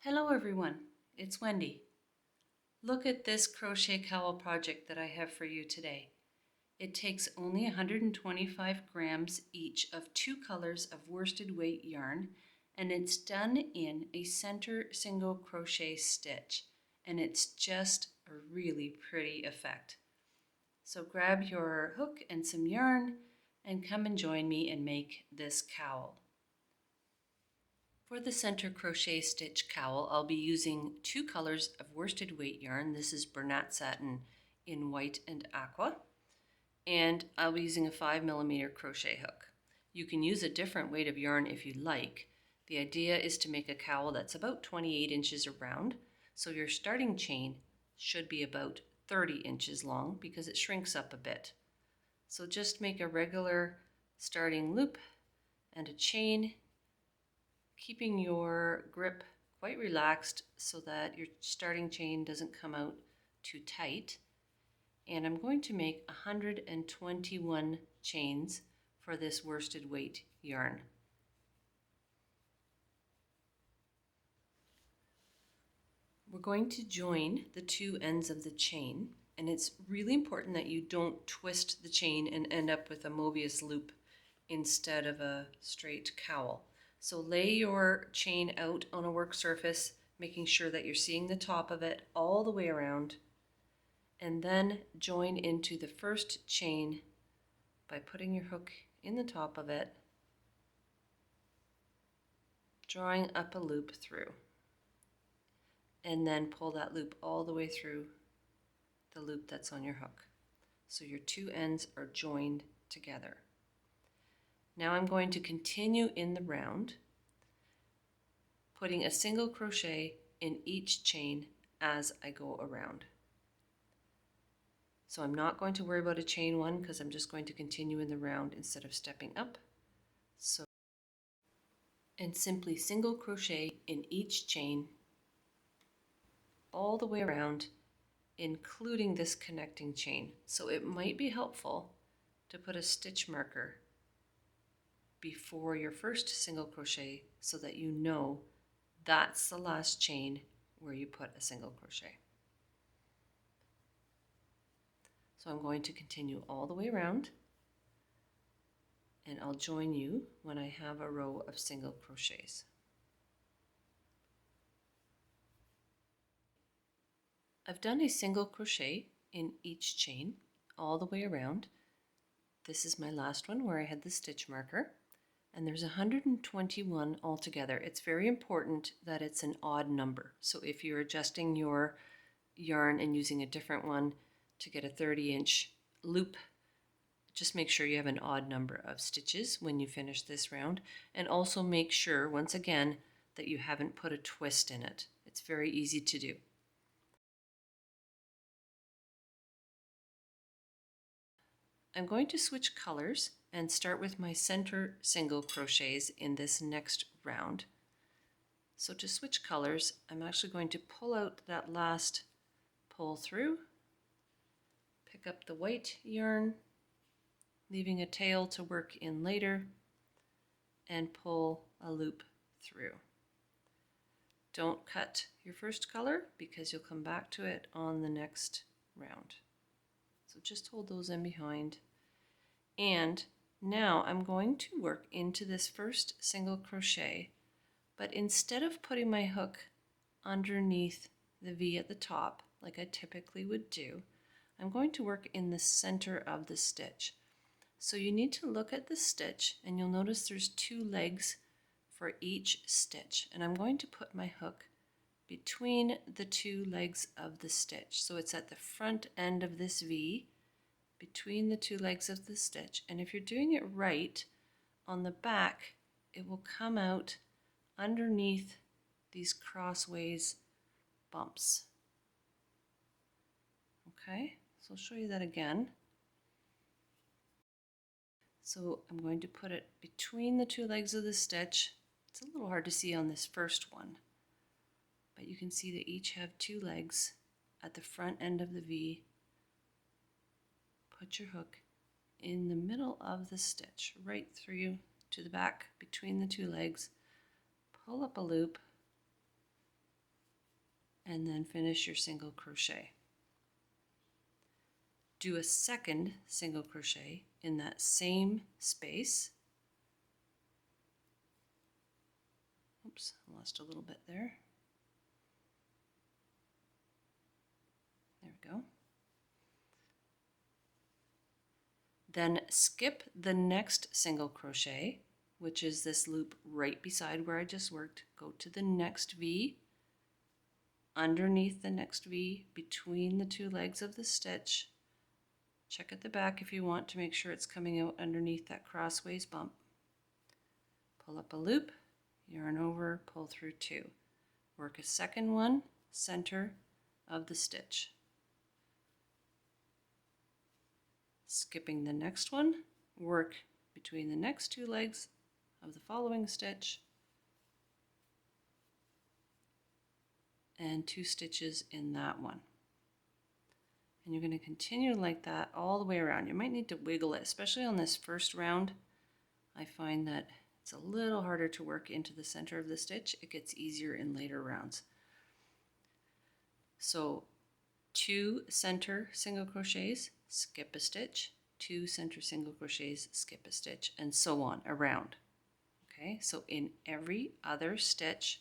Hello everyone, it's Wendy. Look at this crochet cowl project that I have for you today. It takes only 125 grams each of two colors of worsted weight yarn, and it's done in a center single crochet stitch, and it's just a really pretty effect. So grab your hook and some yarn and come and join me and make this cowl. For the center crochet stitch cowl, I'll be using two colors of worsted weight yarn. This is Bernat Satin in white and aqua, and I'll be using a 5mm crochet hook. You can use a different weight of yarn if you like. The idea is to make a cowl that's about 28 inches around, so your starting chain should be about 30 inches long because it shrinks up a bit. So just make a regular starting loop and a chain, keeping your grip quite relaxed so that your starting chain doesn't come out too tight. And I'm going to make 121 chains for this worsted weight yarn. We're going to join the two ends of the chain, and it's really important that you don't twist the chain and end up with a Mobius loop instead of a straight cowl. So lay your chain out on a work surface, making sure that you're seeing the top of it all the way around, and then join into the first chain by putting your hook in the top of it, drawing up a loop through, and then pull that loop all the way through the loop that's on your hook. So your two ends are joined together. Now I'm going to continue in the round, putting a single crochet in each chain as I go around. So I'm not going to worry about a chain one because I'm just going to continue in the round instead of stepping up. And simply single crochet in each chain all the way around, including this connecting chain. So it might be helpful to put a stitch marker before your first single crochet so that you know that's the last chain where you put a single crochet. So I'm going to continue all the way around, and I'll join you when I have a row of single crochets. I've done a single crochet in each chain all the way around. This is my last one where I had the stitch marker, and there's 121 altogether. It's very important that it's an odd number. So if you're adjusting your yarn and using a different one to get a 30-inch loop, just make sure you have an odd number of stitches when you finish this round, and also make sure, once again, that you haven't put a twist in it. It's very easy to do. I'm going to switch colors and start with my center single crochets in this next round. So to switch colors, I'm actually going to pull out that last pull through, pick up the white yarn, leaving a tail to work in later, and pull a loop through. Don't cut your first color because you'll come back to it on the next round. So just hold those in behind. And now I'm going to work into this first single crochet, but instead of putting my hook underneath the V at the top, like I typically would do, I'm going to work in the center of the stitch. So you need to look at the stitch, and you'll notice there's two legs for each stitch, and I'm going to put my hook between the two legs of the stitch. So it's at the front end of this V, between the two legs of the stitch, and if you're doing it right, on the back it will come out underneath these crossways bumps. Okay, so I'll show you that again. So I'm going to put it between the two legs of the stitch. It's a little hard to see on this first one, but you can see they each have two legs at the front end of the V. Put your hook in the middle of the stitch, right through to the back between the two legs. Pull up a loop, and then finish your single crochet. Do a second single crochet in that same space. Oops, I lost a little bit there. There we go. Then skip the next single crochet, which is this loop right beside where I just worked. Go to the next V, underneath the next V, between the two legs of the stitch. Check at the back if you want to make sure it's coming out underneath that crossways bump. Pull up a loop, yarn over, pull through two. Work a second one, center of the stitch. Skipping the next one, work between the next two legs of the following stitch and two stitches in that one. And you're going to continue like that all the way around. You might need to wiggle it, especially on this first round. I find that it's a little harder to work into the center of the stitch. It gets easier in later rounds. So 2 center single crochets, skip a stitch, 2 center single crochets, skip a stitch, and so on around. Okay, so in every other stitch,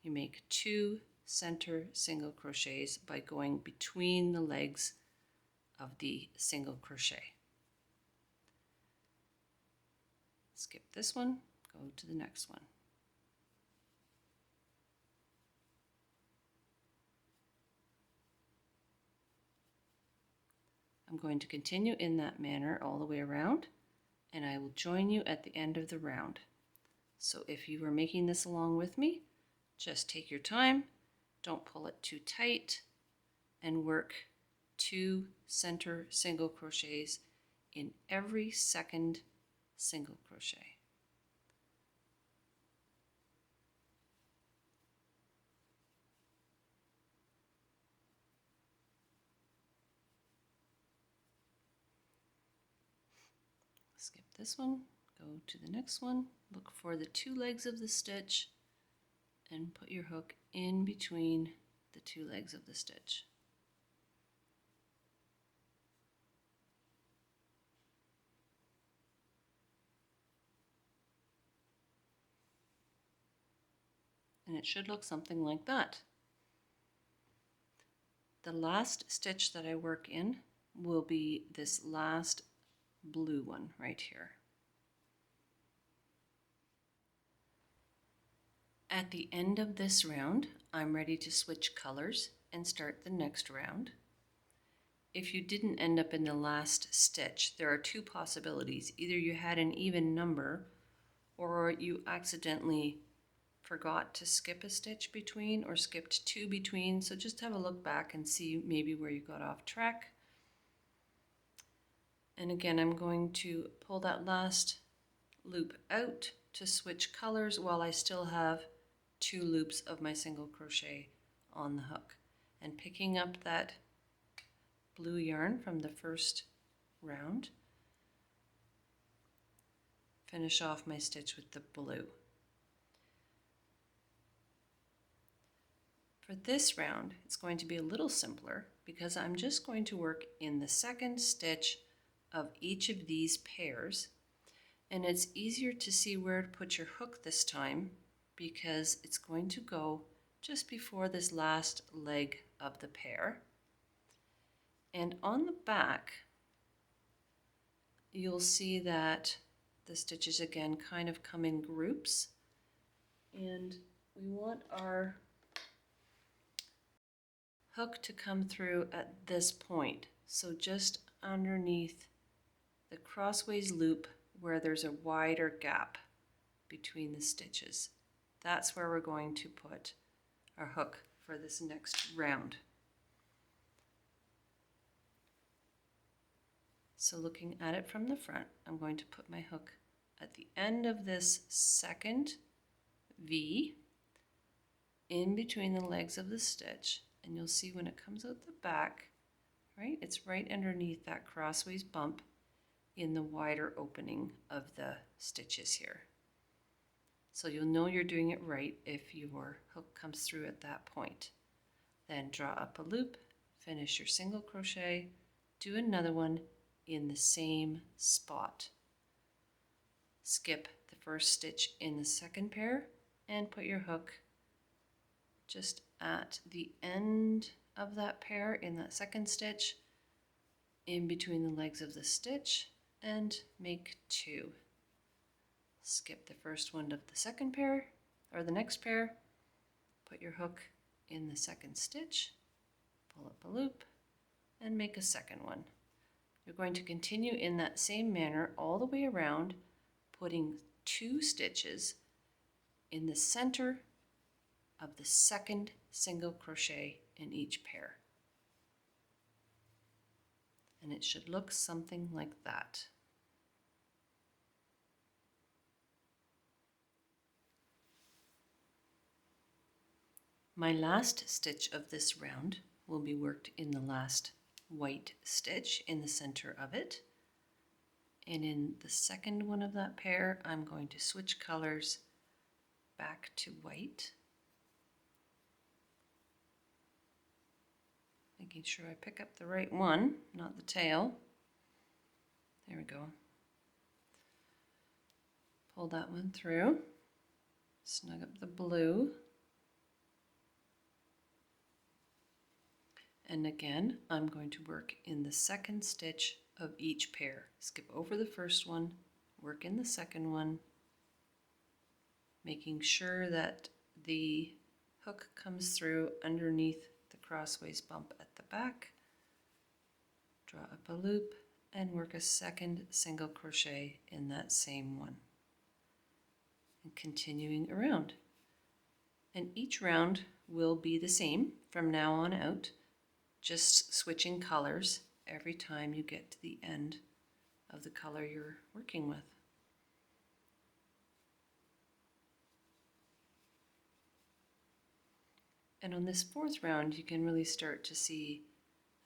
you make 2 center single crochets by going between the legs of the single crochet. Skip this one, go to the next one. I'm going to continue in that manner all the way around, and I will join you at the end of the round. So if you are making this along with me, just take your time, don't pull it too tight, and work 2 center single crochets in every second single crochet. Skip this one, go to the next one, look for the 2 legs of the stitch, and put your hook in between the 2 legs of the stitch. And it should look something like that. The last stitch that I work in will be this last blue one right here. At the end of this round, I'm ready to switch colors and start the next round. If you didn't end up in the last stitch, there are 2 possibilities. Either you had an even number, or you accidentally forgot to skip a stitch between or skipped 2 between. So just have a look back and see maybe where you got off track. And again, I'm going to pull that last loop out to switch colors while I still have 2 loops of my single crochet on the hook. And picking up that blue yarn from the first round, finish off my stitch with the blue. For this round, it's going to be a little simpler because I'm just going to work in the second stitch of each of these pairs, and it's easier to see where to put your hook this time because it's going to go just before this last leg of the pair. And on the back, you'll see that the stitches again kind of come in groups, and we want our hook to come through at this point. So just underneath the crossways loop where there's a wider gap between the stitches. That's where we're going to put our hook for this next round. So looking at it from the front, I'm going to put my hook at the end of this second V in between the legs of the stitch, and you'll see when it comes out the back, right, it's right underneath that crossways bump in the wider opening of the stitches here. So you'll know you're doing it right if your hook comes through at that point. Then draw up a loop, finish your single crochet, do another one in the same spot. Skip the first stitch in the second pair and put your hook just at the end of that pair in that second stitch, in between the legs of the stitch, and make 2. Skip the first one of the second pair, or the next pair, put your hook in the second stitch, pull up a loop, and make a second one. You're going to continue in that same manner all the way around, putting 2 stitches in the center of the second single crochet in each pair. And it should look something like that. My last stitch of this round will be worked in the last white stitch in the center of it. And in the second one of that pair, I'm going to switch colors back to white. Making sure I pick up the right one, not the tail. There we go. Pull that one through, snug up the blue. And again, I'm going to work in the second stitch of each pair. Skip over the first one, work in the second one, making sure that the hook comes through underneath the crossways bump at the back. Draw up a loop and work a second single crochet in that same one. And continuing around. And each round will be the same from now on out, just switching colors every time you get to the end of the color you're working with. And on this 4th round, you can really start to see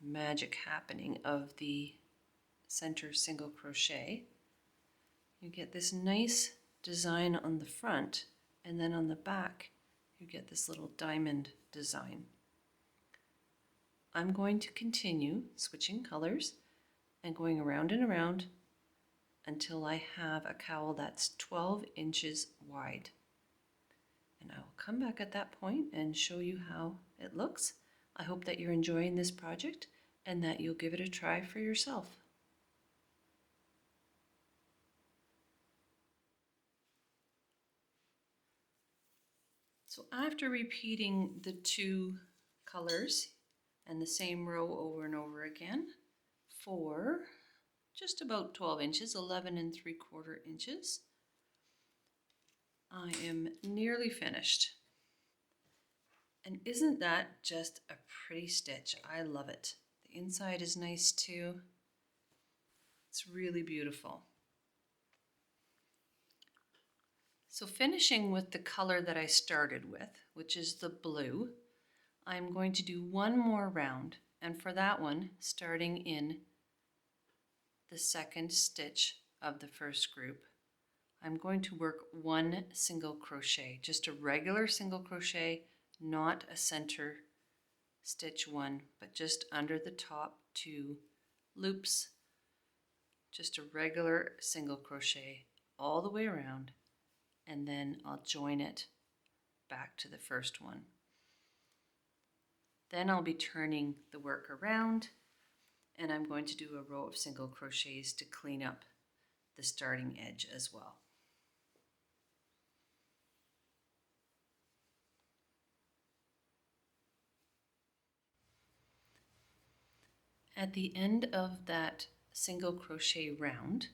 the magic happening of the center single crochet. You get this nice design on the front, and then on the back, you get this little diamond design. I'm going to continue switching colors and going around and around until I have a cowl that's 12 inches wide. And I will come back at that point and show you how it looks. I hope that you're enjoying this project and that you'll give it a try for yourself. So after repeating the 2 colors and the same row over and over again for just about 12 inches, 11 3/4 inches, I am nearly finished. And isn't that just a pretty stitch? I love it. The inside is nice too. It's really beautiful. So finishing with the color that I started with, which is the blue, I'm going to do one more round, and for that one, starting in the second stitch of the first group, I'm going to work 1 single crochet, just a regular single crochet, not a center stitch one, but just under the top 2 loops, just a regular single crochet all the way around, and then I'll join it back to the first one. Then I'll be turning the work around, and I'm going to do a row of single crochets to clean up the starting edge as well. At the end of that single crochet round,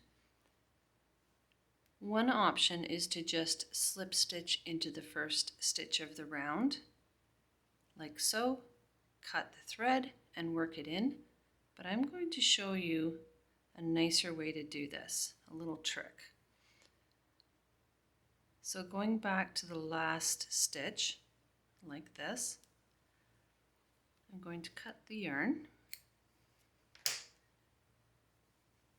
one option is to just slip stitch into the first stitch of the round, like so, cut the thread and work it in, but I'm going to show you a nicer way to do this, a little trick. So going back to the last stitch, like this, I'm going to cut the yarn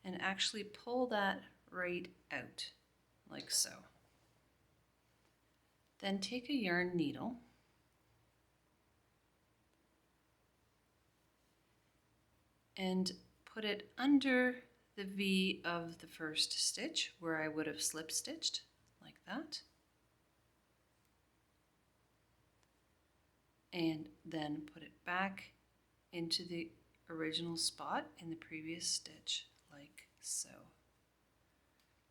and actually pull that right out, like so. Then take a yarn needle and put it under the V of the first stitch where I would have slip stitched, like that. And then put it back into the original spot in the previous stitch, like so.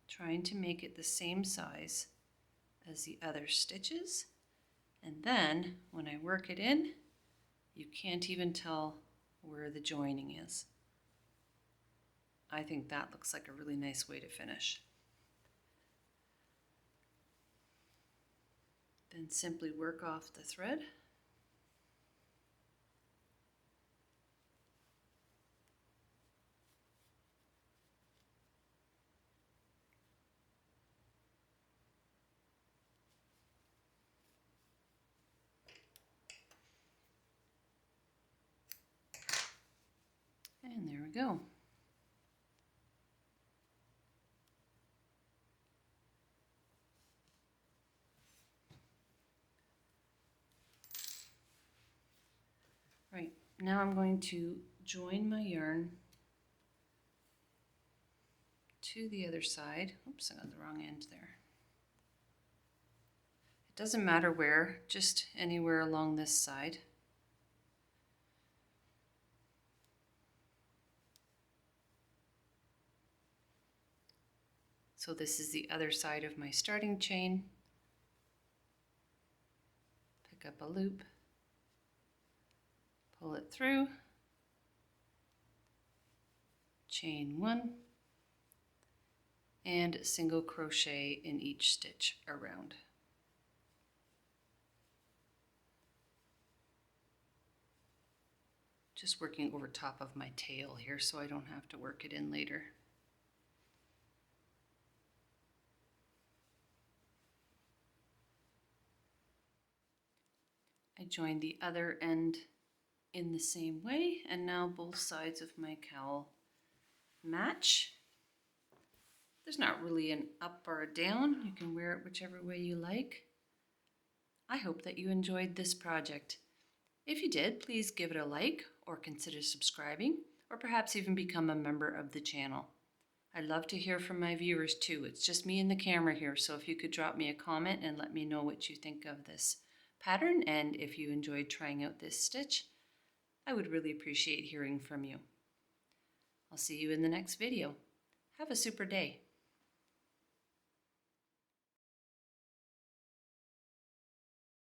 Trying to make it the same size as the other stitches. And then when I work it in, you can't even tell where the joining is. I think that looks like a really nice way to finish. Then simply work off the thread. And there we go. Right, now I'm going to join my yarn to the other side. Oops, I got the wrong end there. It doesn't matter where, just anywhere along this side. So this is the other side of my starting chain. Pick up a loop, pull it through, chain one, and single crochet in each stitch around. Just working over top of my tail here so I don't have to work it in later. I joined the other end in the same way, and now both sides of my cowl match. There's not really an up or a down. You can wear it whichever way you like. I hope that you enjoyed this project. If you did, please give it a like or consider subscribing, or perhaps even become a member of the channel. I'd love to hear from my viewers too. It's just me and the camera here, so if you could drop me a comment and let me know what you think of this pattern, and if you enjoyed trying out this stitch, I would really appreciate hearing from you. I'll see you in the next video. Have a super day.